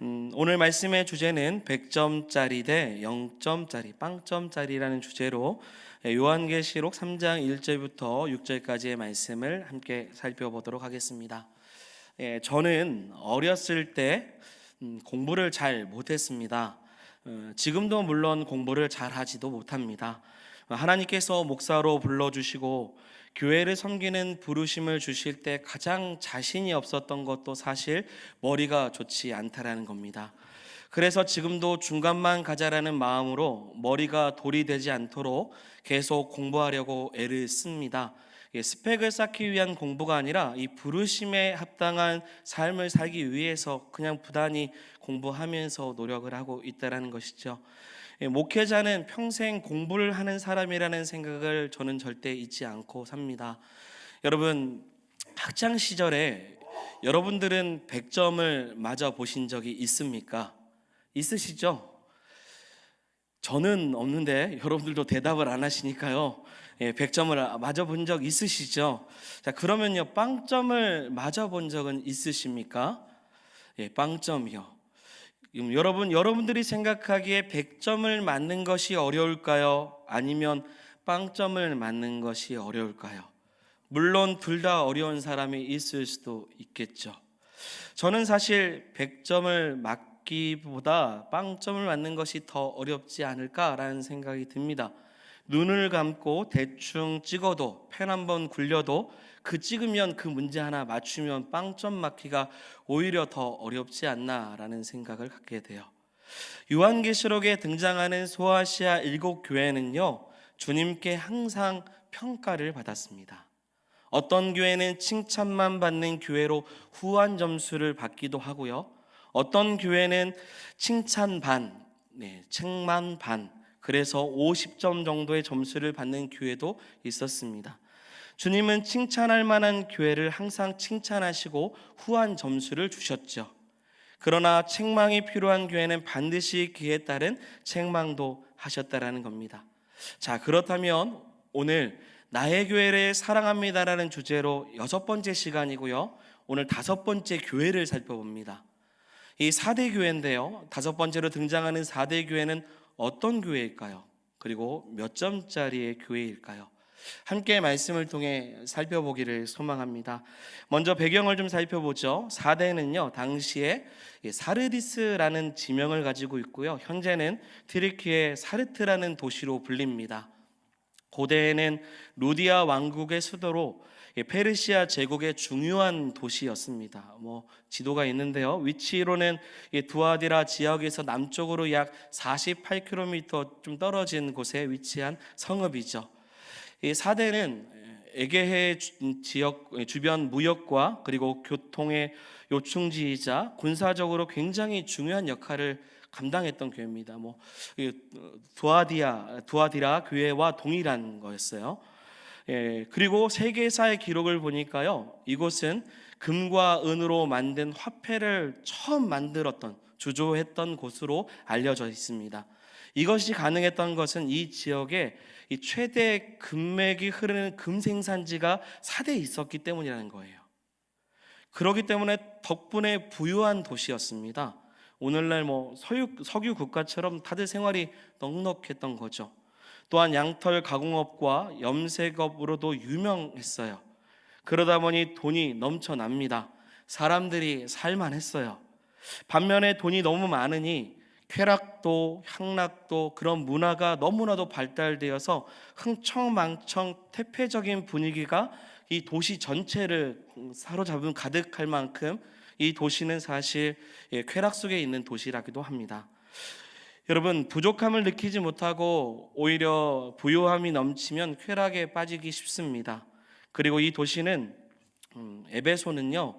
오늘 말씀의 주제는 100점짜리 대 0점짜리, 빵점짜리라는 주제로 요한계시록 3장 1절부터 6절까지의 말씀을 함께 살펴보도록 하겠습니다. 저는 어렸을 때 공부를 잘 못했습니다. 지금도 물론 공부를 잘 하지도 못합니다. 하나님께서 목사로 불러주시고 교회를 섬기는 부르심을 주실 때 가장 자신이 없었던 것도 사실 머리가 좋지 않다라는 겁니다. 그래서 지금도 중간만 가자라는 마음으로 머리가 돌이 되지 않도록 계속 공부하려고 애를 씁니다. 스펙을 쌓기 위한 공부가 아니라 이 부르심에 합당한 삶을 살기 위해서 그냥 부단히 공부하면서 노력을 하고 있다는 것이죠. 목회자는 평생 공부를 하는 사람이라는 생각을 저는 절대 잊지 않고 삽니다. 여러분, 학창 시절에 여러분들은 100점을 맞아 보신 적이 있습니까? 있으시죠? 저는 없는데 여러분들도 대답을 안 하시니까요. 100점을 맞아 본 적 있으시죠? 자, 그러면요, 빵점을 맞아 본 적은 있으십니까? 빵점이요. 여러분들이 생각하기에 100점을 맞는 것이 어려울까요? 아니면 빵점을 맞는 것이 어려울까요? 물론 둘 다 어려운 사람이 있을 수도 있겠죠. 저는 사실 100점을 맞기보다 빵점을 맞는 것이 더 어렵지 않을까라는 생각이 듭니다. 눈을 감고 대충 찍어도, 펜 한번 굴려도 그 찍으면 그 문제 하나 맞추면 빵점 맞기가 오히려 더 어렵지 않나라는 생각을 갖게 돼요. 요한계시록에 등장하는 소아시아 7교회는요, 주님께 항상 평가를 받았습니다. 어떤 교회는 칭찬만 받는 교회로 후한 점수를 받기도 하고요, 어떤 교회는 칭찬 반, 책만 반, 그래서 50점 정도의 점수를 받는 교회도 있었습니다. 주님은 칭찬할 만한 교회를 항상 칭찬하시고 후한 점수를 주셨죠. 그러나 책망이 필요한 교회는 반드시 그에 따른 책망도 하셨다라는 겁니다. 자, 그렇다면 오늘 나의 교회를 사랑합니다라는 주제로 6번째 시간이고요, 오늘 5번째 교회를 살펴봅니다. 이 4대 교회인데요, 5번째로 등장하는 4대 교회는 어떤 교회일까요? 그리고 몇 점짜리의 교회일까요? 함께 말씀을 통해 살펴보기를 소망합니다. 먼저 배경을 좀 살펴보죠. 4대는요, 당시에 사르디스라는 지명을 가지고 있고요, 현재는 튀르키예 사르트라는 도시로 불립니다. 고대에는 루디아 왕국의 수도로 페르시아 제국의 중요한 도시였습니다. 지도가 있는데요, 위치로는 두아디라 지역에서 남쪽으로 약 48km 좀 떨어진 곳에 위치한 성읍이죠. 이 사대는 에게해 지역 주변 무역과 그리고 교통의 요충지이자 군사적으로 굉장히 중요한 역할을 감당했던 교회입니다. 두아디라 교회와 동일한 거였어요. 그리고 세계사의 기록을 보니까요, 이곳은 금과 은으로 만든 화폐를 처음 만들었던, 주조했던 곳으로 알려져 있습니다. 이것이 가능했던 것은 이 지역에 이 최대 금맥이 흐르는 금 생산지가 4대에 있었기 때문이라는 거예요. 그렇기 때문에 덕분에 부유한 도시였습니다. 오늘날 석유 국가처럼 다들 생활이 넉넉했던 거죠. 또한 양털 가공업과 염색업으로도 유명했어요. 그러다 보니 돈이 넘쳐납니다. 사람들이 살만했어요. 반면에 돈이 너무 많으니 쾌락도 향락도 그런 문화가 너무나도 발달되어서 흥청망청 태폐적인 분위기가 이 도시 전체를 사로잡은 가득할 만큼 이 도시는 사실 쾌락 속에 있는 도시라기도 합니다. 여러분, 부족함을 느끼지 못하고 오히려 부요함이 넘치면 쾌락에 빠지기 쉽습니다. 그리고 이 도시는 에베소는요,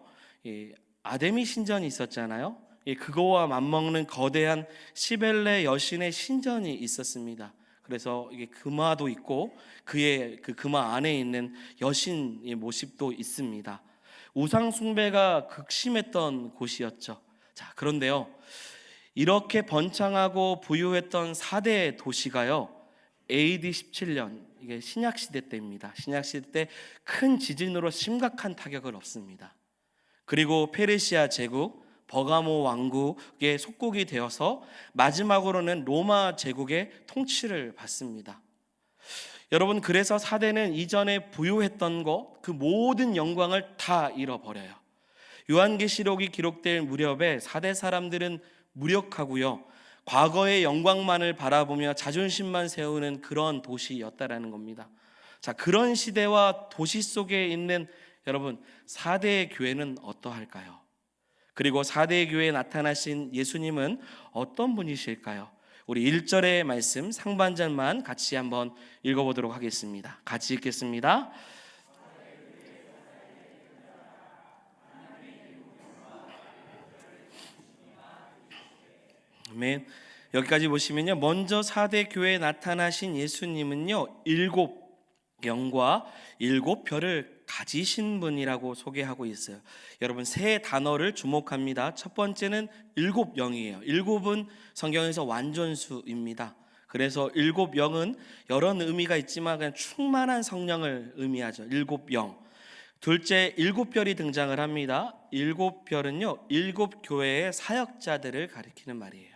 아데미 신전이 있었잖아요. 그거와 맞먹는 거대한 시벨레 여신의 신전이 있었습니다. 그래서 이게 금화도 있고 그의 그 금화 안에 있는 여신의 모습도 있습니다. 우상 숭배가 극심했던 곳이었죠. 자, 그런데요, 이렇게 번창하고 부유했던 4대 도시가요, AD 17년, 이게 신약 시대 때입니다. 신약 시대 때 큰 지진으로 심각한 타격을 얻습니다. 그리고 페르시아 제국, 버가모 왕국의 속국이 되어서 마지막으로는 로마 제국의 통치를 받습니다. 여러분, 그래서 사대는 이전에 부유했던 것, 그 모든 영광을 다 잃어버려요. 요한계시록이 기록될 무렵에 사대 사람들은 무력하고요, 과거의 영광만을 바라보며 자존심만 세우는 그런 도시였다라는 겁니다. 자, 그런 시대와 도시 속에 있는 여러분, 사대의 교회는 어떠할까요? 그리고 사대의 교회에 나타나신 예수님은 어떤 분이실까요? 우리 1절의 말씀 상반절만 같이 한번 읽어보도록 하겠습니다. 같이 읽겠습니다. 아멘. 여기까지 보시면요, 먼저 사대 교회에 나타나신 예수님은요, 7영과 7별을 가지신 분이라고 소개하고 있어요. 여러분, 세 단어를 주목합니다. 첫 번째는 7영이에요. 7은 성경에서 완전수입니다. 그래서 7영은 여러 의미가 있지만 그냥 충만한 성령을 의미하죠. 7영. 둘째, 7별이 등장을 합니다. 7별은요, 7교회의 사역자들을 가리키는 말이에요.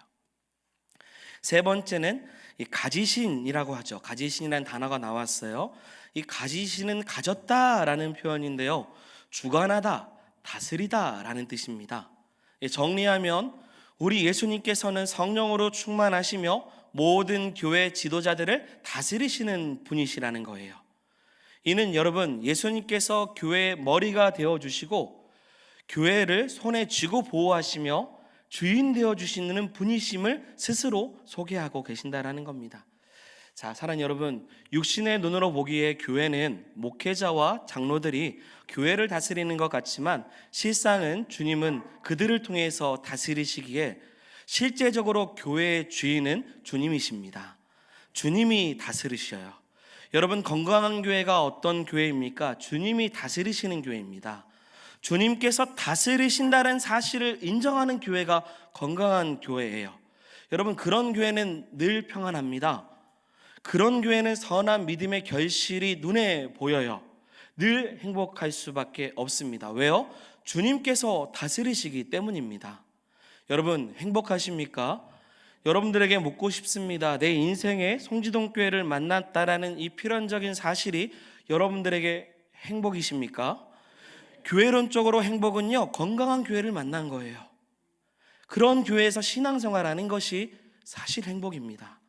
세 번째는 이 가지신이라고 하죠. 가지신이라는 단어가 나왔어요. 이 가지신은 가졌다라는 표현인데요, 주관하다, 다스리다라는 뜻입니다. 정리하면 우리 예수님께서는 성령으로 충만하시며 모든 교회 지도자들을 다스리시는 분이시라는 거예요. 이는 여러분, 예수님께서 교회의 머리가 되어주시고 교회를 손에 쥐고 보호하시며 주인 되어주시는 분이심을 스스로 소개하고 계신다라는 겁니다. 자, 사랑하는 여러분, 육신의 눈으로 보기에 교회는 목회자와 장로들이 교회를 다스리는 것 같지만 실상은 주님은 그들을 통해서 다스리시기에 실제적으로 교회의 주인은 주님이십니다. 주님이 다스리셔요. 여러분, 건강한 교회가 어떤 교회입니까? 주님이 다스리시는 교회입니다. 주님께서 다스리신다는 사실을 인정하는 교회가 건강한 교회예요. 여러분, 그런 교회는 늘 평안합니다. 그런 교회는 선한 믿음의 결실이 눈에 보여요. 늘 행복할 수밖에 없습니다. 왜요? 주님께서 다스리시기 때문입니다. 여러분, 행복하십니까? 여러분들에게 묻고 싶습니다. 내 인생에 송지동 교회를 만났다라는 이 필연적인 사실이 여러분들에게 행복이십니까? 교회론적으로 행복은요, 건강한 교회를 만난 거예요. 그런 교회에서 신앙생활하는 것이 사실 행복입니다.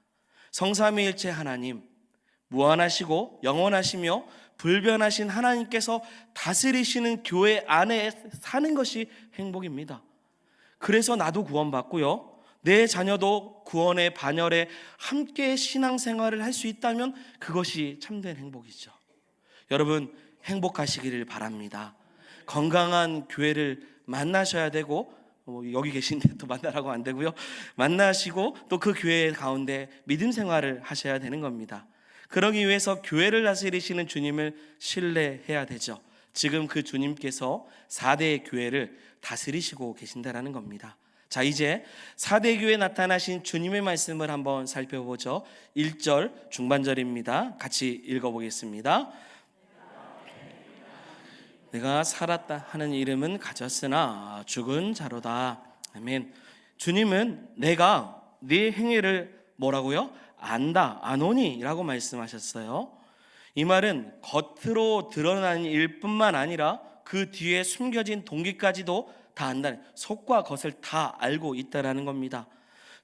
성삼위일체 하나님, 무한하시고 영원하시며 불변하신 하나님께서 다스리시는 교회 안에 사는 것이 행복입니다. 그래서 나도 구원받고요, 내 자녀도 구원의 반열에 함께 신앙생활을 할 수 있다면 그것이 참된 행복이죠. 여러분, 행복하시기를 바랍니다. 건강한 교회를 만나셔야 되고, 여기 계신데 또 만나라고 안 되고요, 만나시고 또 그 교회 가운데 믿음 생활을 하셔야 되는 겁니다. 그러기 위해서 교회를 다스리시는 주님을 신뢰해야 되죠. 지금 그 주님께서 4대 교회를 다스리시고 계신다라는 겁니다. 자, 이제 4대 교회에 나타나신 주님의 말씀을 한번 살펴보죠. 1절 중반절입니다. 같이 읽어보겠습니다. 내가 살았다 하는 이름은 가졌으나 죽은 자로다. 아멘. 주님은 내가 네 행위를 뭐라고요? 안다, 아노니 라고 말씀하셨어요. 이 말은 겉으로 드러나는 일뿐만 아니라 그 뒤에 숨겨진 동기까지도 다 안다는, 속과 겉을 다 알고 있다라는 겁니다.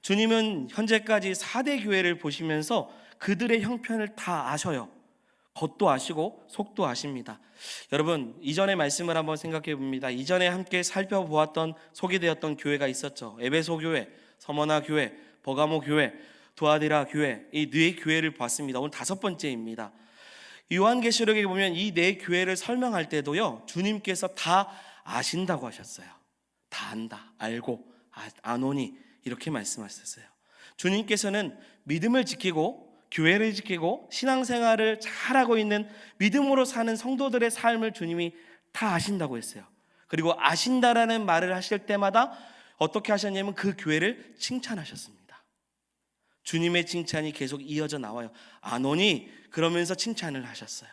주님은 현재까지 4대 교회를 보시면서 그들의 형편을 다 아셔요. 겉도 아시고 속도 아십니다. 여러분, 이전의 말씀을 한번 생각해 봅니다. 이전에 함께 살펴보았던, 소개되었던 교회가 있었죠. 에베소 교회, 서머나 교회, 버가모 교회, 두아디라 교회, 이 네 교회를 봤습니다. 오늘 5번째입니다. 요한계시록에 보면 이 네 교회를 설명할 때도요, 주님께서 다 아신다고 하셨어요. 다 안다, 알고, 아노니 이렇게 말씀하셨어요. 주님께서는 믿음을 지키고 교회를 지키고 신앙생활을 잘하고 있는 믿음으로 사는 성도들의 삶을 주님이 다 아신다고 했어요. 그리고 아신다라는 말을 하실 때마다 어떻게 하셨냐면 그 교회를 칭찬하셨습니다. 주님의 칭찬이 계속 이어져 나와요. 아노니 그러면서 칭찬을 하셨어요.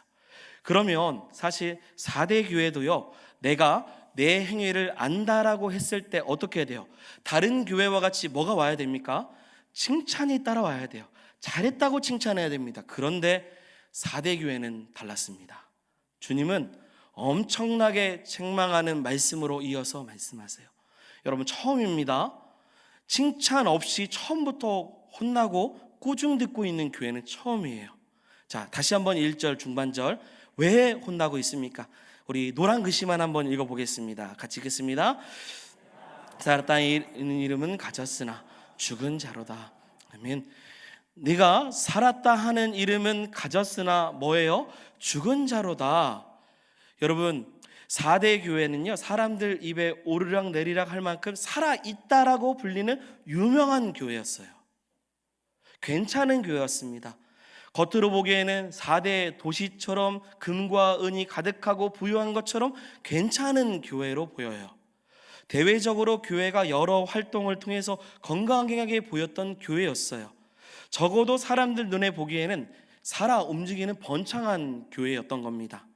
그러면 사실 4대 교회도요, 내가 내 행위를 안다라고 했을 때 어떻게 해야 돼요? 다른 교회와 같이 뭐가 와야 됩니까? 칭찬이 따라와야 돼요. 잘했다고 칭찬해야 됩니다. 그런데 4대 교회는 달랐습니다. 주님은 엄청나게 책망하는 말씀으로 이어서 말씀하세요. 여러분, 처음입니다. 칭찬 없이 처음부터 혼나고 꾸중 듣고 있는 교회는 처음이에요. 자, 다시 한번 1절 중반절, 왜 혼나고 있습니까? 우리 노란 글씨만 한번 읽어보겠습니다. 같이 읽겠습니다. 살았다는 이름은 가졌으나 죽은 자로다. 아멘. 네가 살았다 하는 이름은 가졌으나 뭐예요? 죽은 자로다. 여러분, 4대 교회는요, 사람들 입에 오르락 내리락 할 만큼 살아있다라고 불리는 유명한 교회였어요. 괜찮은 교회였습니다. 겉으로 보기에는 4대 도시처럼 금과 은이 가득하고 부유한 것처럼 괜찮은 교회로 보여요. 대외적으로 교회가 여러 활동을 통해서 건강하게 보였던 교회였어요. 적어도 사람들 눈에 보기에는 살아 움직이는 번창한 교회였던 겁니다.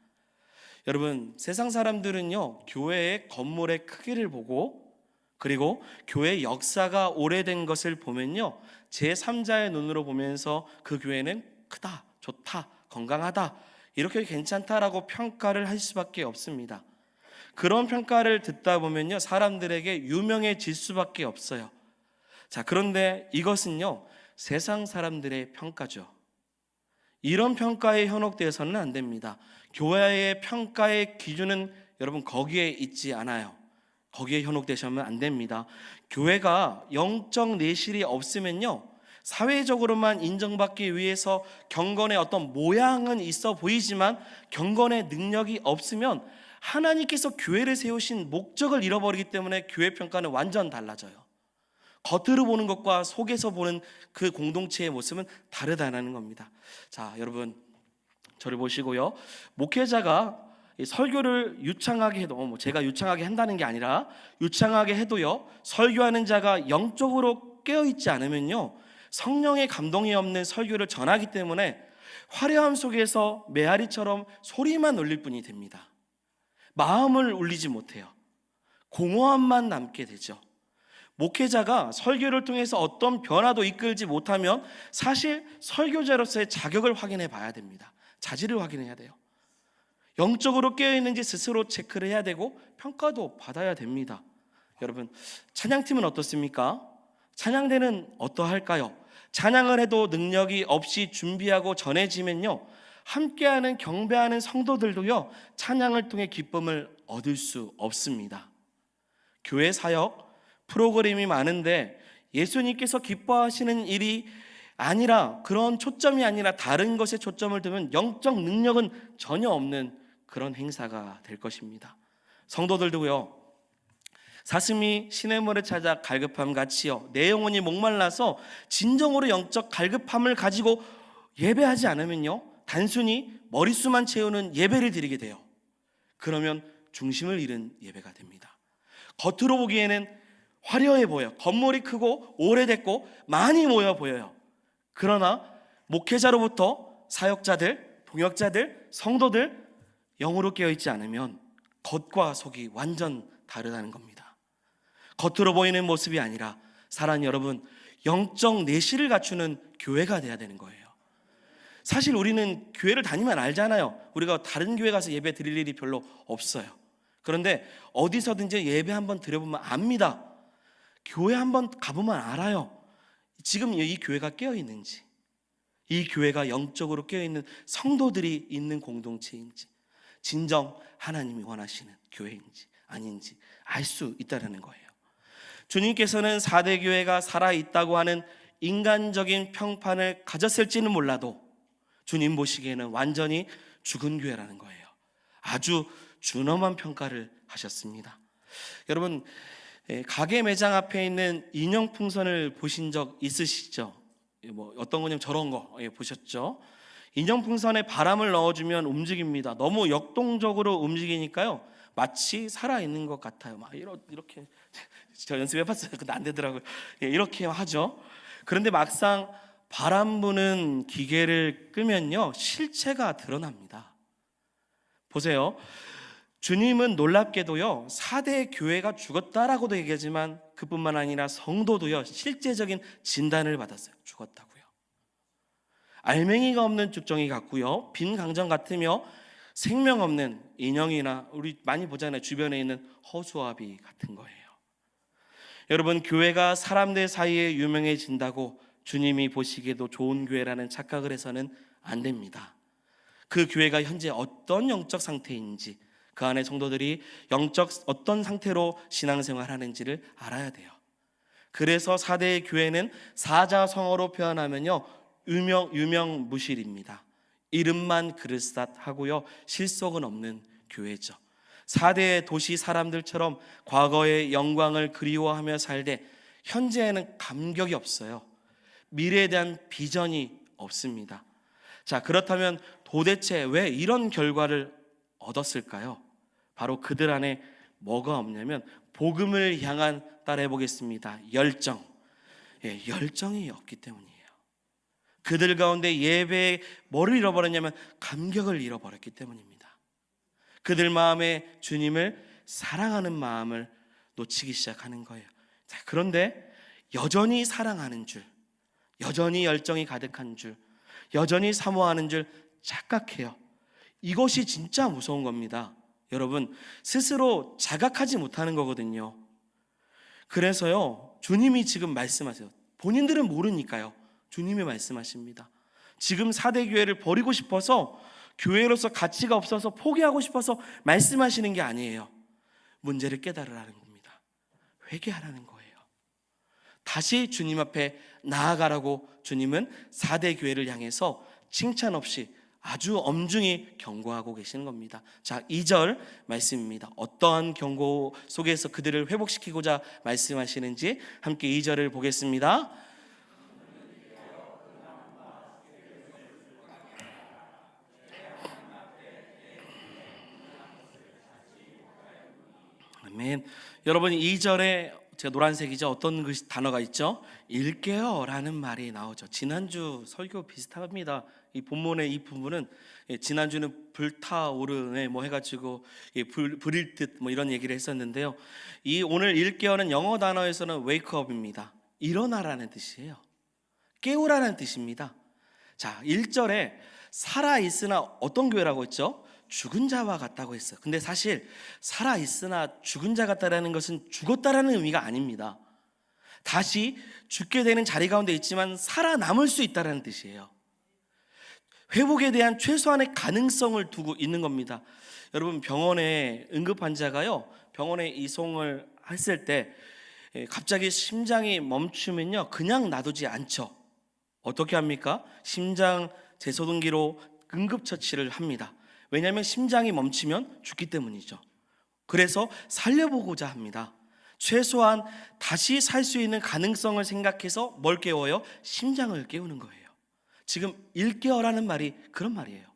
여러분, 세상 사람들은요, 교회의 건물의 크기를 보고, 그리고 교회 역사가 오래된 것을 보면요, 제3자의 눈으로 보면서 그 교회는 크다, 좋다, 건강하다, 이렇게 괜찮다라고 평가를 할 수밖에 없습니다. 그런 평가를 듣다 보면요, 사람들에게 유명해질 수밖에 없어요. 자, 그런데 이것은요, 세상 사람들의 평가죠. 이런 평가에 현혹되어서는 안 됩니다. 교회의 평가의 기준은 여러분 거기에 있지 않아요. 거기에 현혹되시면 안 됩니다. 교회가 영적 내실이 없으면요, 사회적으로만 인정받기 위해서 경건의 어떤 모양은 있어 보이지만 경건의 능력이 없으면 하나님께서 교회를 세우신 목적을 잃어버리기 때문에 교회 평가는 완전 달라져요. 겉으로 보는 것과 속에서 보는 그 공동체의 모습은 다르다는 겁니다. 자, 여러분, 저를 보시고요, 목회자가 설교를 유창하게 해도, 제가 유창하게 한다는 게 아니라 유창하게 해도요, 설교하는 자가 영적으로 깨어있지 않으면요, 성령의 감동이 없는 설교를 전하기 때문에 화려함 속에서 메아리처럼 소리만 울릴 뿐이 됩니다. 마음을 울리지 못해요. 공허함만 남게 되죠. 목회자가 설교를 통해서 어떤 변화도 이끌지 못하면 사실 설교자로서의 자격을 확인해 봐야 됩니다. 자질을 확인해야 돼요. 영적으로 깨어있는지 스스로 체크를 해야 되고 평가도 받아야 됩니다. 여러분, 찬양팀은 어떻습니까? 찬양대는 어떠할까요? 찬양을 해도 능력이 없이 준비하고 전해지면요, 함께하는 경배하는 성도들도요, 찬양을 통해 기쁨을 얻을 수 없습니다. 교회 사역, 프로그램이 많은데 예수님께서 기뻐하시는 일이 아니라, 그런 초점이 아니라 다른 것에 초점을 두면 영적 능력은 전혀 없는 그런 행사가 될 것입니다. 성도들도요, 사슴이 시냇물을 찾아 갈급함 같이요, 내 영혼이 목말라서 진정으로 영적 갈급함을 가지고 예배하지 않으면요, 단순히 머릿수만 채우는 예배를 드리게 돼요. 그러면 중심을 잃은 예배가 됩니다. 겉으로 보기에는 화려해 보여, 건물이 크고 오래됐고 많이 모여 보여요. 그러나 목회자로부터 사역자들, 동역자들, 성도들 영으로 깨어있지 않으면 겉과 속이 완전 다르다는 겁니다. 겉으로 보이는 모습이 아니라 사랑하는 여러분, 영적 내실을 갖추는 교회가 돼야 되는 거예요. 사실 우리는 교회를 다니면 알잖아요. 우리가 다른 교회 가서 예배 드릴 일이 별로 없어요. 그런데 어디서든지 예배 한번 드려보면 압니다. 교회 한번 가보면 알아요. 지금 이 교회가 깨어있는지, 이 교회가 영적으로 깨어있는 성도들이 있는 공동체인지, 진정 하나님이 원하시는 교회인지 아닌지 알 수 있다는 거예요. 주님께서는 4대 교회가 살아있다고 하는 인간적인 평판을 가졌을지는 몰라도 주님 보시기에는 완전히 죽은 교회라는 거예요. 아주 준엄한 평가를 하셨습니다. 여러분, 가게 매장 앞에 있는 인형 풍선을 보신 적 있으시죠? 어떤 거냐면 저런 거 보셨죠? 인형 풍선에 바람을 넣어주면 움직입니다. 너무 역동적으로 움직이니까요, 마치 살아있는 것 같아요. 막 이렇게 저 연습해봤어요. 근데 안 되더라고요. 이렇게 하죠. 그런데 막상 바람 부는 기계를 끄면요, 실체가 드러납니다. 보세요. 주님은 놀랍게도요 4대 교회가 죽었다라고도 얘기하지만 그뿐만 아니라 성도도요 실제적인 진단을 받았어요. 죽었다고요. 알맹이가 없는 죽정이 같고요, 빈 강정 같으며 생명 없는 인형이나 우리 많이 보잖아요, 주변에 있는 허수아비 같은 거예요. 여러분, 교회가 사람들 사이에 유명해진다고 주님이 보시기에도 좋은 교회라는 착각을 해서는 안 됩니다. 그 교회가 현재 어떤 영적 상태인지, 그 안에 성도들이 영적 어떤 상태로 신앙생활 하는지를 알아야 돼요. 그래서 4대의 교회는 사자성어로 표현하면요 유명무실입니다. 이름만 그럴싸하고요 실속은 없는 교회죠. 4대의 도시 사람들처럼 과거의 영광을 그리워하며 살되 현재에는 감격이 없어요. 미래에 대한 비전이 없습니다. 자, 그렇다면 도대체 왜 이런 결과를 얻었을까요? 바로 그들 안에 뭐가 없냐면 복음을 향한, 따라해 보겠습니다, 열정. 열정이 없기 때문이에요. 그들 가운데 예배에 뭐를 잃어버렸냐면 감격을 잃어버렸기 때문입니다. 그들 마음에 주님을 사랑하는 마음을 놓치기 시작하는 거예요. 자, 그런데 여전히 사랑하는 줄, 여전히 열정이 가득한 줄, 여전히 사모하는 줄 착각해요. 이것이 진짜 무서운 겁니다. 여러분, 스스로 자각하지 못하는 거거든요. 그래서요 주님이 지금 말씀하세요. 본인들은 모르니까요 주님이 말씀하십니다. 지금 4대 교회를 버리고 싶어서, 교회로서 가치가 없어서 포기하고 싶어서 말씀하시는 게 아니에요. 문제를 깨달으라는 겁니다. 회개하라는 거예요. 다시 주님 앞에 나아가라고 주님은 4대 교회를 향해서 칭찬 없이 아주 엄중히 경고하고 계시는 겁니다. 자, 2절 말씀입니다. 어떠한 경고 속에서 그들을 회복시키고자 말씀하시는지 함께 2절을 보겠습니다. 아멘. 여러분, 2절에 제가 노란색이죠, 어떤 단어가 있죠? 일깨어 라는 말이 나오죠. 지난주 설교 비슷합니다. 이 본문의 이 부분은, 지난주는 불타오르네 뭐 해가지고 불일 듯 뭐 이런 얘기를 했었는데요, 이 오늘 일깨어는 영어 단어에서는 wake up입니다. 일어나라는 뜻이에요. 깨우라는 뜻입니다. 자, 1절에 살아있으나 어떤 교회라고 했죠? 죽은 자와 같다고 했어요. 근데 사실 살아있으나 죽은 자 같다라는 것은 죽었다라는 의미가 아닙니다. 다시 죽게 되는 자리 가운데 있지만 살아남을 수 있다라는 뜻이에요. 회복에 대한 최소한의 가능성을 두고 있는 겁니다. 여러분, 병원에 응급 환자가요 병원에 이송을 했을 때 갑자기 심장이 멈추면요 그냥 놔두지 않죠. 어떻게 합니까? 심장 제소등기로 응급처치를 합니다. 왜냐하면 심장이 멈추면 죽기 때문이죠. 그래서 살려보고자 합니다. 최소한 다시 살 수 있는 가능성을 생각해서 뭘 깨워요? 심장을 깨우는 거예요. 지금 일깨어라는 말이 그런 말이에요.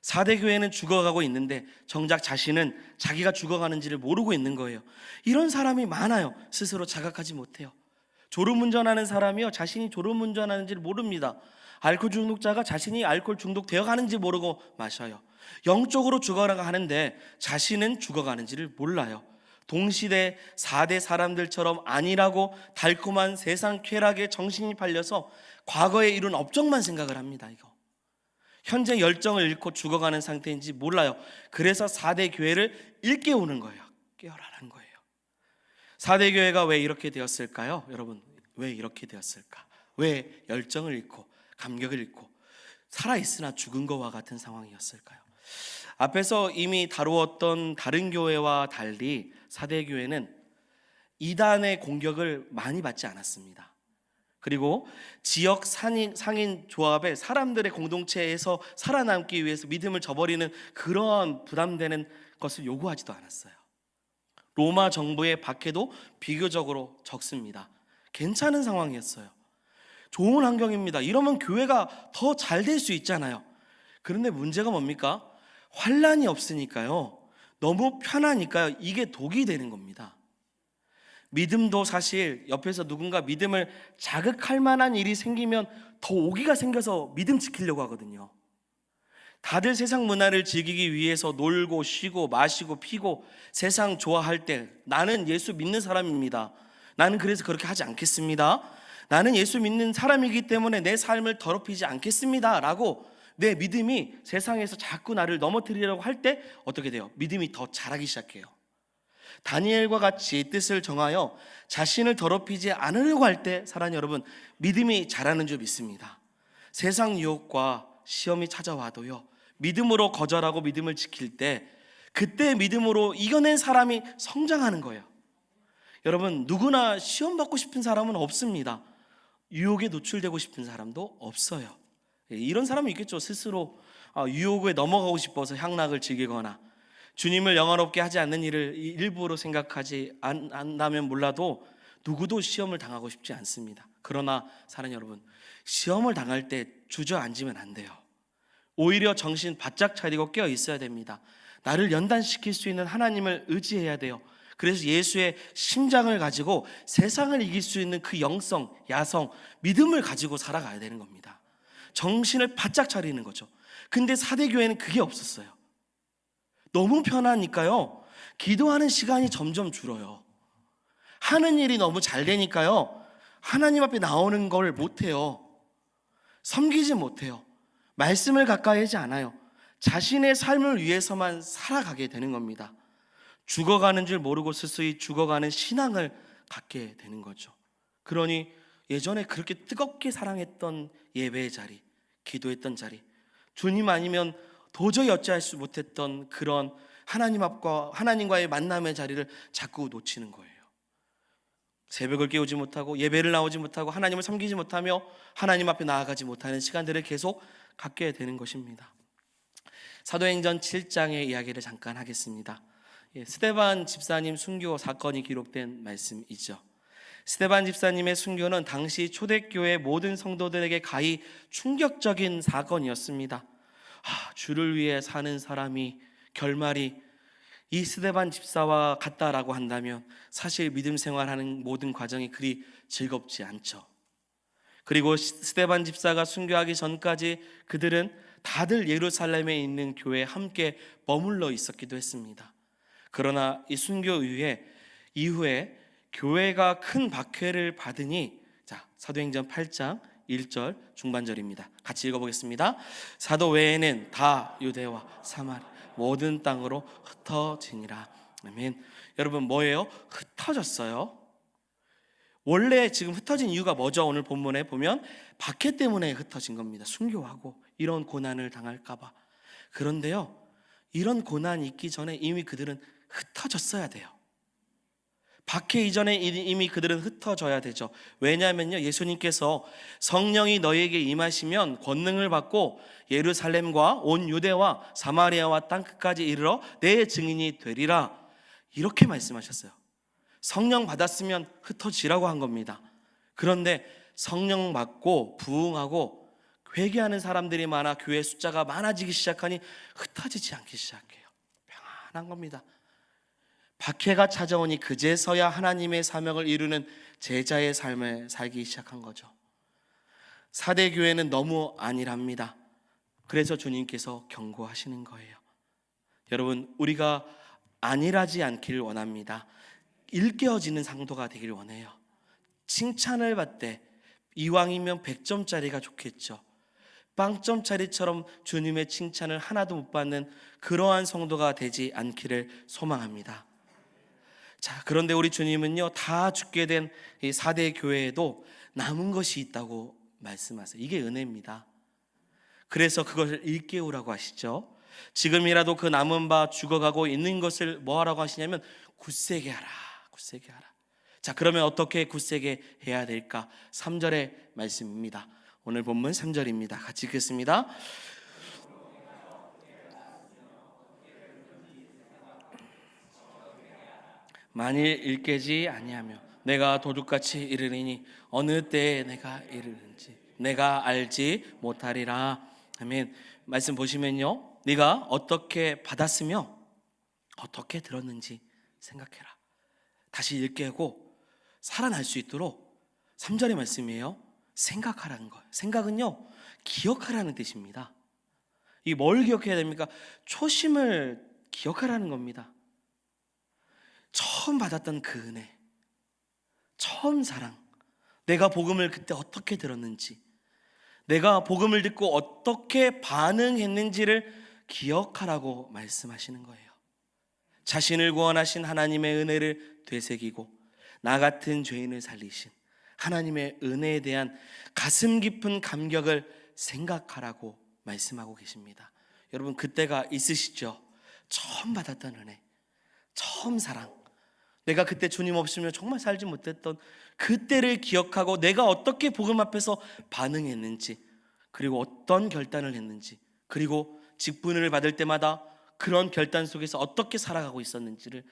4대 교회는 죽어가고 있는데 정작 자신은 자기가 죽어가는지를 모르고 있는 거예요. 이런 사람이 많아요. 스스로 자각하지 못해요. 졸음운전하는 사람이요 자신이 졸음운전하는지를 모릅니다. 알코올 중독자가 자신이 알코올 중독되어 가는지 모르고 마셔요. 영적으로 죽어가가 하는데 자신은 죽어가는지를 몰라요. 동시대 4대 사람들처럼 아니라고 달콤한 세상 쾌락에 정신이 팔려서 과거에 이룬 업적만 생각을 합니다. 이거 현재 열정을 잃고 죽어가는 상태인지 몰라요. 그래서 4대 교회를 일깨우는 거예요. 깨어라는 거예요. 4대 교회가 왜 이렇게 되었을까요? 여러분, 왜 이렇게 되었을까? 왜 열정을 잃고 감격을 잃고 살아있으나 죽은 것과 같은 상황이었을까요? 앞에서 이미 다루었던 다른 교회와 달리 4대 교회는 이단의 공격을 많이 받지 않았습니다. 그리고 지역 상인 조합의 사람들의 공동체에서 살아남기 위해서 믿음을 저버리는 그러한 부담되는 것을 요구하지도 않았어요. 로마 정부의 박해도 비교적으로 적습니다. 괜찮은 상황이었어요. 좋은 환경입니다. 이러면 교회가 더 잘 될 수 있잖아요. 그런데 문제가 뭡니까? 환란이 없으니까요. 너무 편하니까요. 이게 독이 되는 겁니다. 믿음도 사실 옆에서 누군가 믿음을 자극할 만한 일이 생기면 더 오기가 생겨서 믿음 지키려고 하거든요. 다들 세상 문화를 즐기기 위해서 놀고 쉬고 마시고 피고 세상 좋아할 때 나는 예수 믿는 사람입니다. 나는 그래서 그렇게 하지 않겠습니다. 나는 예수 믿는 사람이기 때문에 내 삶을 더럽히지 않겠습니다 라고 내 믿음이 세상에서 자꾸 나를 넘어뜨리려고 할 때 어떻게 돼요? 믿음이 더 자라기 시작해요. 다니엘과 같이 뜻을 정하여 자신을 더럽히지 않으려고 할 때 사랑하는 여러분, 믿음이 자라는 줄 믿습니다. 세상 유혹과 시험이 찾아와도요, 믿음으로 거절하고 믿음을 지킬 때 그때 믿음으로 이겨낸 사람이 성장하는 거예요. 여러분, 누구나 시험 받고 싶은 사람은 없습니다. 유혹에 노출되고 싶은 사람도 없어요. 이런 사람은 있겠죠. 스스로 유혹에 넘어가고 싶어서 향락을 즐기거나 주님을 영화롭게 하지 않는 일을 일부러 생각하지 않다면 몰라도 누구도 시험을 당하고 싶지 않습니다. 그러나 사랑하는 여러분, 시험을 당할 때 주저앉으면 안 돼요. 오히려 정신 바짝 차리고 깨어 있어야 됩니다. 나를 연단시킬 수 있는 하나님을 의지해야 돼요. 그래서 예수의 심장을 가지고 세상을 이길 수 있는 그 영성, 야성, 믿음을 가지고 살아가야 되는 겁니다. 정신을 바짝 차리는 거죠. 근데 사대교회는 그게 없었어요. 너무 편하니까요, 기도하는 시간이 점점 줄어요. 하는 일이 너무 잘 되니까요, 하나님 앞에 나오는 걸 못해요. 섬기지 못해요. 말씀을 가까이 하지 않아요. 자신의 삶을 위해서만 살아가게 되는 겁니다. 죽어가는 줄 모르고 스스로 죽어가는 신앙을 갖게 되는 거죠. 그러니 예전에 그렇게 뜨겁게 사랑했던 예배의 자리, 기도했던 자리, 주님 아니면 도저히 어찌할 수 못했던 그런 하나님과의 만남의 자리를 자꾸 놓치는 거예요. 새벽을 깨우지 못하고 예배를 나오지 못하고 하나님을 섬기지 못하며 하나님 앞에 나아가지 못하는 시간들을 계속 갖게 되는 것입니다. 사도행전 7장의 이야기를 잠깐 하겠습니다. 스데반 집사님 순교 사건이 기록된 말씀이죠. 스데반 집사님의 순교는 당시 초대교회 모든 성도들에게 가히 충격적인 사건이었습니다. 주를 위해 사는 사람이 결말이 이 스데반 집사와 같다라고 한다면 사실 믿음 생활하는 모든 과정이 그리 즐겁지 않죠. 그리고 스데반 집사가 순교하기 전까지 그들은 다들 예루살렘에 있는 교회에 함께 머물러 있었기도 했습니다. 그러나 이 순교 이후에 교회가 큰 박해를 받으니, 사도행전 8장 1절 중반절입니다. 같이 읽어보겠습니다. 사도 외에는 다 유대와 사마리 모든 땅으로 흩어지니라. 아멘. 여러분, 뭐예요? 흩어졌어요. 원래 지금 흩어진 이유가 뭐죠? 오늘 본문에 보면 박해 때문에 흩어진 겁니다. 순교하고 이런 고난을 당할까 봐. 그런데요, 이런 고난이 있기 전에 이미 그들은 흩어졌어야 돼요. 박해 이전에 이미 그들은 흩어져야 되죠. 왜냐하면요, 예수님께서 성령이 너희에게 임하시면 권능을 받고 예루살렘과 온 유대와 사마리아와 땅끝까지 이르러 내 증인이 되리라, 이렇게 말씀하셨어요. 성령 받았으면 흩어지라고 한 겁니다. 그런데 성령 받고 부흥하고 회개하는 사람들이 많아 교회 숫자가 많아지기 시작하니 흩어지지 않기 시작해요. 평안한 겁니다. 박해가 찾아오니 그제서야 하나님의 사명을 이루는 제자의 삶을 살기 시작한 거죠. 사대교회는 너무 안일합니다. 그래서 주님께서 경고하시는 거예요. 여러분, 우리가 안일하지 않기를 원합니다. 일깨워지는 상도가 되길 원해요. 칭찬을 받되 이왕이면 100점짜리가 좋겠죠. 빵점짜리처럼 주님의 칭찬을 하나도 못 받는 그러한 성도가 되지 않기를 소망합니다. 그런데 우리 주님은요, 다 죽게 된 이 4대 교회에도 남은 것이 있다고 말씀하세요. 이게 은혜입니다. 그래서 그것을 일깨우라고 하시죠. 지금이라도 그 남은 바 죽어가고 있는 것을 뭐 하라고 하시냐면 굳세게 하라, 굳세게 하라. 그러면 어떻게 굳세게 해야 될까? 3절의 말씀입니다. 오늘 본문 3절입니다. 같이 읽겠습니다. 만일 일깨지 아니하며 내가 도둑같이 이르리니 어느 때에 내가 이르는지 내가 알지 못하리라. 아멘. 말씀 보시면요, 네가 어떻게 받았으며 어떻게 들었는지 생각해라. 다시 일깨고 살아날 수 있도록 3절의 말씀이에요. 생각하라는 거예요. 생각은요, 기억하라는 뜻입니다. 이 뭘 기억해야 됩니까? 초심을 기억하라는 겁니다. 처음 받았던 그 은혜, 처음 사랑, 내가 복음을 그때 어떻게 들었는지, 내가 복음을 듣고 어떻게 반응했는지를 기억하라고 말씀하시는 거예요. 자신을 구원하신 하나님의 은혜를 되새기고 나 같은 죄인을 살리신 하나님의 은혜에 대한 가슴 깊은 감격을 생각하라고 말씀하고 계십니다. 여러분, 그때가 있으시죠? 처음 받았던 은혜, 처음 사랑, 내가 그때 주님 없으면 정말 살지 못했던 그때를 기억하고 내가 어떻게 복음 앞에서 반응했는지, 그리고 어떤 결단을 했는지, 그리고 직분을 받을 때마다 그런 결단 속에서 어떻게 살아가고 있었는지를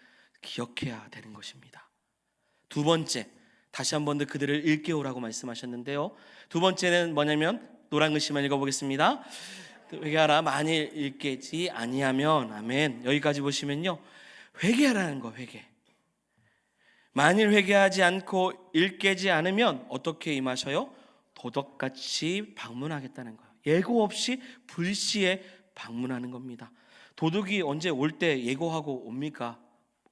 기억해야 되는 것입니다. 두 번째, 다시 한 번 더 그들을 일깨우라고 말씀하셨는데요, 두 번째는 뭐냐면 노란 글씨만 읽어보겠습니다. 회개하라 만일 일깨지 아니하면. 아멘. 여기까지 보시면요, 회개하라는 거, 회개. 만일 회개하지 않고 일깨지 않으면 어떻게 임하셔요? 도둑같이 방문하겠다는 거예요. 예고 없이 불시에 방문하는 겁니다. 도둑이 언제 올 때 예고하고 옵니까?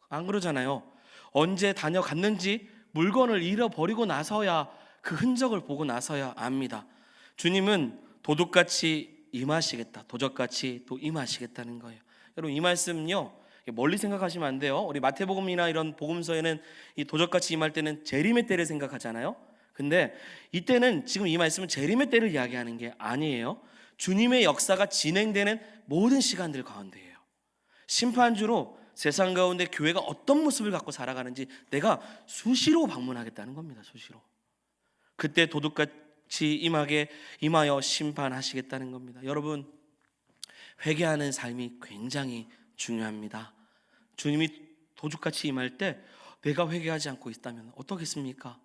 안 그러잖아요. 언제 다녀갔는지 물건을 잃어버리고 나서야, 그 흔적을 보고 나서야 압니다. 주님은 도둑같이 임하시겠다, 도적같이 또 임하시겠다는 거예요. 여러분, 이 말씀은요, 멀리 생각하시면 안 돼요. 우리 마태복음이나 이런 복음서에는 이 도적같이 임할 때는 재림의 때를 생각하잖아요. 근데 이때는, 지금 이 말씀은 재림의 때를 이야기하는 게 아니에요. 주님의 역사가 진행되는 모든 시간들 가운데예요. 심판주로 세상 가운데 교회가 어떤 모습을 갖고 살아가는지 내가 수시로 방문하겠다는 겁니다. 수시로. 그때 도둑같이 임하여 심판하시겠다는 겁니다. 여러분, 회개하는 삶이 굉장히 중요합니다. 주님이 도둑같이 임할 때 내가 회개하지 않고 있다면 어떻겠습니까?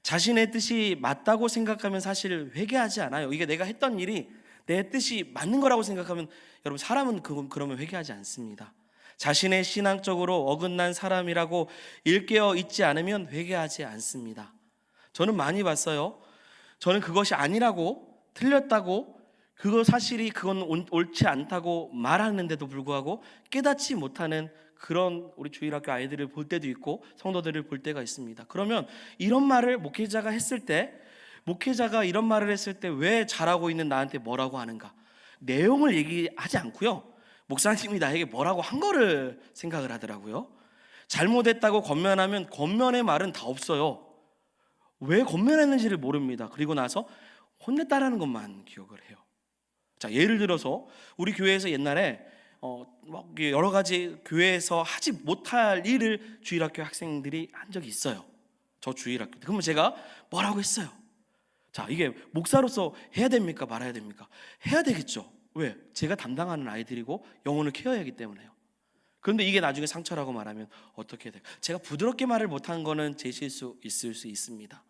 자신의 뜻이 맞다고 생각하면 사실 회개하지 않아요. 이게 내가 했던 일이 내 뜻이 맞는 거라고 생각하면, 여러분, 사람은 그러면 회개하지 않습니다. 자신의 신앙적으로 어긋난 사람이라고 일깨어 있지 않으면 회개하지 않습니다. 저는 많이 봤어요. 저는 그것이 아니라고, 틀렸다고, 그건 옳지 않다고 말하는데도 불구하고 깨닫지 못하는 그런 우리 주일학교 아이들을 볼 때도 있고 성도들을 볼 때가 있습니다. 그러면 이런 말을 목회자가 이런 말을 했을 때 왜 잘하고 있는 나한테 뭐라고 하는가? 내용을 얘기하지 않고요, 목사님이 나에게 뭐라고 한 거를 생각을 하더라고요. 잘못했다고 권면하면 권면의 말은 다 없어요. 왜 권면했는지를 모릅니다. 그리고 나서 혼냈다라는 것만 기억을 해요. 자, 예를 들어서 우리 교회에서 옛날에 여러 가지 교회에서 하지 못할 일을 주일학교 학생들이 한 적이 있어요. 저 주일학교. 그러면 제가 뭐라고 했어요? 자, 이게 목사로서 해야 됩니까? 말아야 됩니까? 해야 되겠죠. 왜? 제가 담당하는 아이들이고 영혼을 케어해야 하기 때문에요. 그런데 이게 나중에 상처라고 말하면 어떻게 돼요? 제가 부드럽게 말을 못한 거는 제 실수 있을 수 있습니다.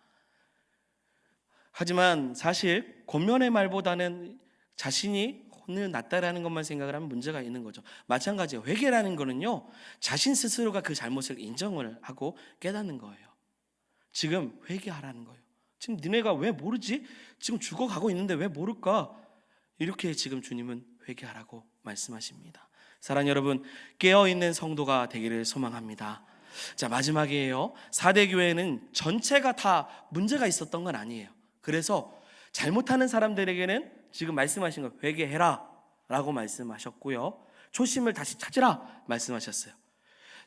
하지만 사실 권면의 말보다는 자신이 혼을 났다라는 것만 생각을 하면 문제가 있는 거죠. 마찬가지예요. 회개라는 거는요, 자신 스스로가 그 잘못을 인정을 하고 깨닫는 거예요. 지금 회개하라는 거예요. 지금 니네가 왜 모르지? 지금 죽어가고 있는데 왜 모를까? 이렇게 지금 주님은 회개하라고 말씀하십니다. 사랑하는 여러분, 깨어있는 성도가 되기를 소망합니다. 자, 마지막이에요. 4대 교회는 전체가 다 문제가 있었던 건 아니에요. 그래서 잘못하는 사람들에게는 지금 말씀하신 거 회개해라 라고 말씀하셨고요, 초심을 다시 찾으라 말씀하셨어요.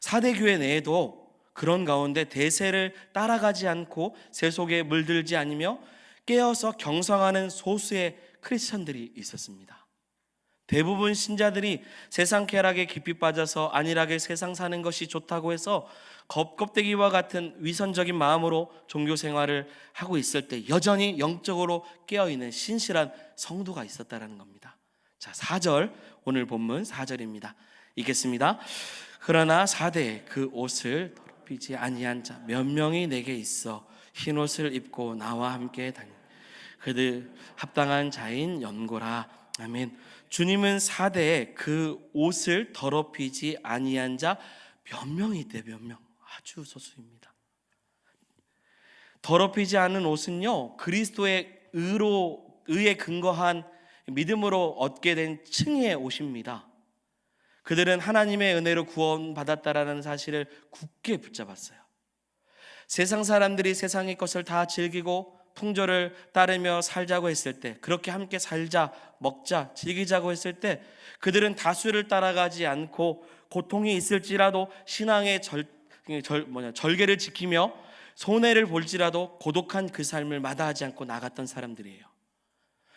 4대 교회 내에도 그런 가운데 대세를 따라가지 않고 세속에 물들지 않으며 깨어서 경성하는 소수의 크리스천들이 있었습니다. 대부분 신자들이 세상 쾌락에 깊이 빠져서 안일하게 세상 사는 것이 좋다고 해서 껍데기와 같은 위선적인 마음으로 종교 생활을 하고 있을 때 여전히 영적으로 깨어있는 신실한 성도가 있었다는 겁니다. 자, 4절, 오늘 본문 4절입니다. 읽겠습니다. 그러나 4대에 그 옷을 더럽히지 아니한 자 몇 명이 내게 있어 흰 옷을 입고 나와 함께 다니 그들 합당한 자인 연고라. 아멘. 주님은 4대에 그 옷을 더럽히지 아니한 자 몇 명이 있대. 몇 명. 아주 소수입니다. 더럽히지 않은 옷은요, 그리스도의 의에 근거한 믿음으로 얻게 된 층의 옷입니다. 그들은 하나님의 은혜로 구원받았다라는 사실을 굳게 붙잡았어요. 세상 사람들이 세상의 것을 다 즐기고 풍조를 따르며 살자고 했을 때, 그렇게 함께 살자, 먹자, 즐기자고 했을 때 그들은 다수를 따라가지 않고 고통이 있을지라도 신앙의 절개를 지키며 손해를 볼지라도 고독한 그 삶을 마다하지 않고 나갔던 사람들이에요.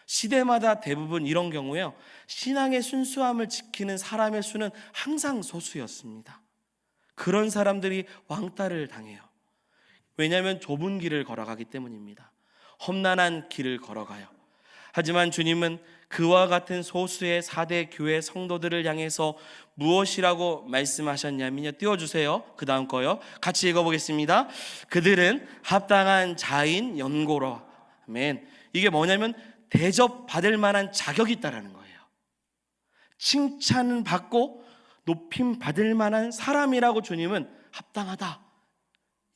시대마다 대부분 이런 경우에요, 신앙의 순수함을 지키는 사람의 수는 항상 소수였습니다. 그런 사람들이 왕따를 당해요. 왜냐하면 좁은 길을 걸어가기 때문입니다. 험난한 길을 걸어가요. 하지만 주님은 그와 같은 소수의 4대 교회 성도들을 향해서 무엇이라고 말씀하셨냐면요, 띄워주세요. 그 다음 거요. 같이 읽어보겠습니다. 그들은 합당한 자인 연고로. 아멘. 이게 뭐냐면 대접받을 만한 자격이 있다라는 거예요. 칭찬을 받고 높임 받을 만한 사람이라고 주님은 합당하다,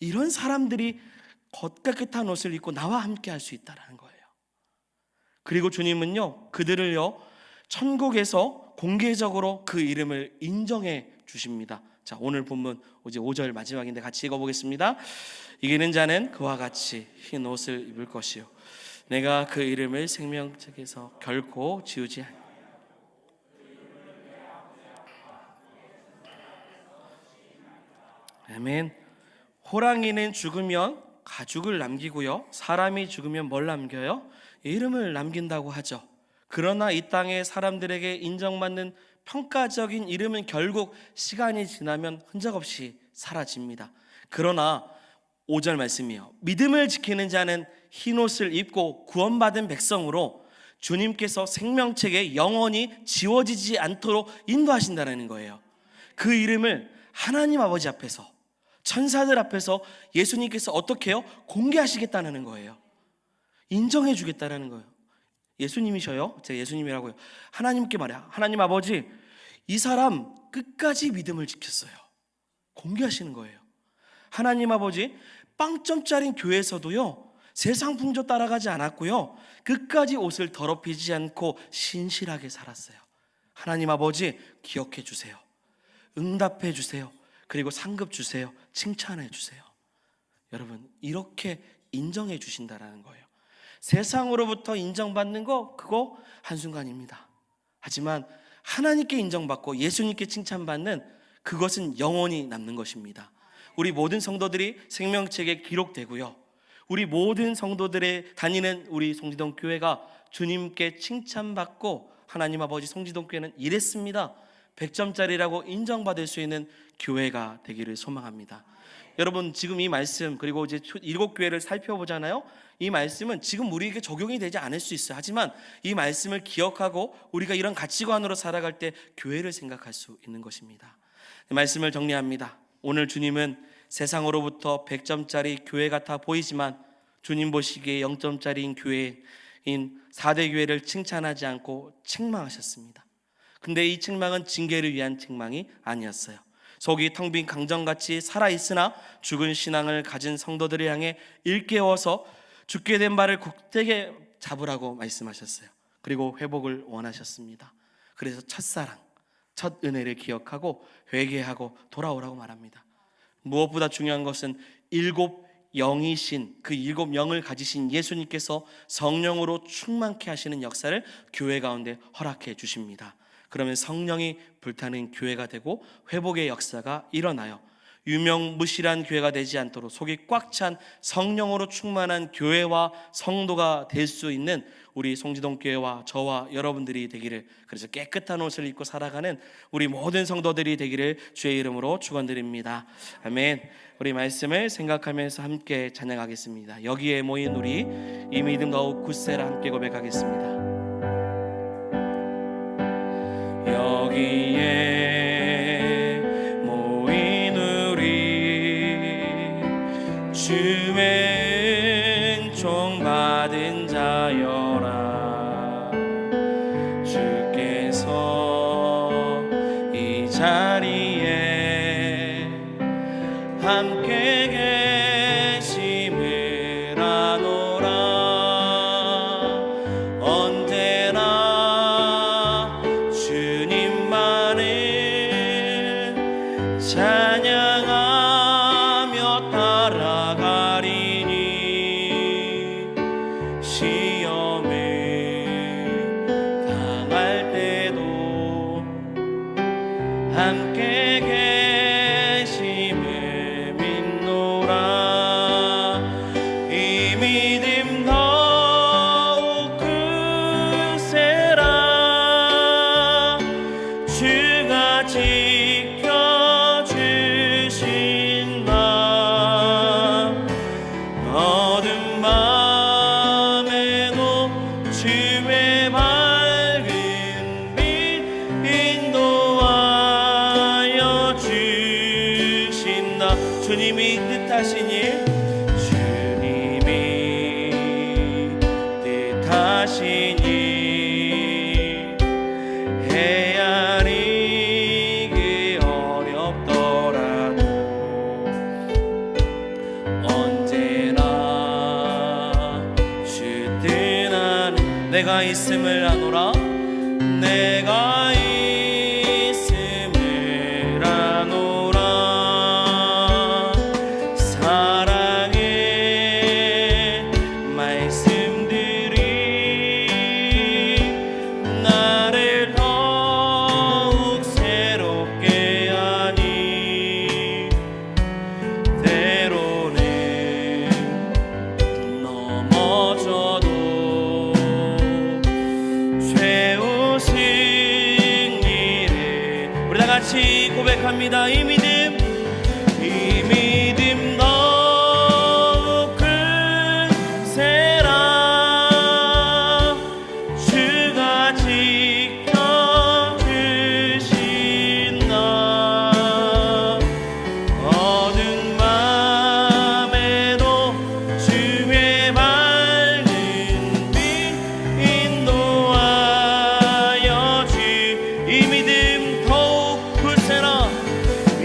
이런 사람들이 겉깨끗한 옷을 입고 나와 함께 할 수 있다는 거예요. 그리고 주님은요, 그들을요 천국에서 공개적으로 그 이름을 인정해 주십니다. 자, 오늘 본문 이제 5절 마지막인데 같이 읽어보겠습니다. 이기는 자는 그와 같이 흰 옷을 입을 것이요 내가 그 이름을 생명책에서 결코 지우지 않. 아멘. 호랑이는 죽으면 가죽을 남기고요, 사람이 죽으면 뭘 남겨요? 이름을 남긴다고 하죠. 그러나 이 땅의 사람들에게 인정받는 평가적인 이름은 결국 시간이 지나면 흔적 없이 사라집니다. 그러나 5절 말씀이요, 믿음을 지키는 자는 흰옷을 입고 구원받은 백성으로 주님께서 생명책에 영원히 지워지지 않도록 인도하신다는 거예요. 그 이름을 하나님 아버지 앞에서, 천사들 앞에서 예수님께서 어떻게 해요? 공개하시겠다는 거예요. 인정해 주겠다는 거예요. 예수님이셔요? 제가 예수님이라고요. 하나님께 말해요. 하나님 아버지, 이 사람 끝까지 믿음을 지켰어요. 공개하시는 거예요. 하나님 아버지, 빵점짜리 교회에서도요 세상 풍조 따라가지 않았고요, 끝까지 옷을 더럽히지 않고 신실하게 살았어요. 하나님 아버지, 기억해 주세요. 응답해 주세요. 그리고 상급 주세요. 칭찬해 주세요. 여러분, 이렇게 인정해 주신다라는 거예요. 세상으로부터 인정받는 거, 그거 한순간입니다. 하지만 하나님께 인정받고 예수님께 칭찬받는 그것은 영원히 남는 것입니다. 우리 모든 성도들이 생명책에 기록되고요, 우리 모든 성도들의 다니는 우리 송지동 교회가 주님께 칭찬받고, 하나님 아버지 송지동 교회는 이랬습니다, 100점짜리라고 인정받을 수 있는 교회가 되기를 소망합니다. 여러분, 지금 이 말씀, 그리고 이제 7교회를 살펴보잖아요. 이 말씀은 지금 우리에게 적용이 되지 않을 수 있어요. 하지만 이 말씀을 기억하고 우리가 이런 가치관으로 살아갈 때 교회를 생각할 수 있는 것입니다. 말씀을 정리합니다. 오늘 주님은 세상으로부터 100점짜리 교회 같아 보이지만 주님 보시기에 0점짜리인 교회인 4대 교회를 칭찬하지 않고 책망하셨습니다. 근데 이 책망은 징계를 위한 책망이 아니었어요. 속이 텅 빈 강정같이 살아있으나 죽은 신앙을 가진 성도들을 향해 일깨워서 죽게 된 발을 굳게 잡으라고 말씀하셨어요. 그리고 회복을 원하셨습니다. 그래서 첫사랑, 첫 은혜를 기억하고 회개하고 돌아오라고 말합니다. 무엇보다 중요한 것은 7 영이신, 그 7 영을 가지신 예수님께서 성령으로 충만케 하시는 역사를 교회 가운데 허락해 주십니다. 그러면 성령이 불타는 교회가 되고 회복의 역사가 일어나요. 유명무실한 교회가 되지 않도록 속이 꽉 찬 성령으로 충만한 교회와 성도가 될 수 있는 우리 송지동 교회와 저와 여러분들이 되기를, 그래서 깨끗한 옷을 입고 살아가는 우리 모든 성도들이 되기를 주의 이름으로 축원드립니다. 아멘. 우리 말씀을 생각하면서 함께 찬양하겠습니다. 여기에 모인 우리 이 믿음 더욱 굳세라 함께 고백하겠습니다. 여기에 모인 우리 주의 은총 받은 자여라. 주께서 이 자리에 함께 계심을 아노라. 언제나 어두운 밤에도 주의 밝은 빛 인도하여 주신다. 주님이 뜻하신 일, 주님이 뜻하신 일 헤아리기 어렵더라도 언제나 주 뜻 안에 내가 있음을 아노라. 내가 있음을 아노라. 사랑의 말씀들이 나를 더욱 새롭게 하니 때로는 넘어져도 최후 승리를 우리 다 같이 고백합니다. 이 믿음 더욱 크세라. 주가 지켜주신다. 어두운 밤에도 주의 밝은 빛 인도하여 주. 이 믿음 더욱 크세라. 이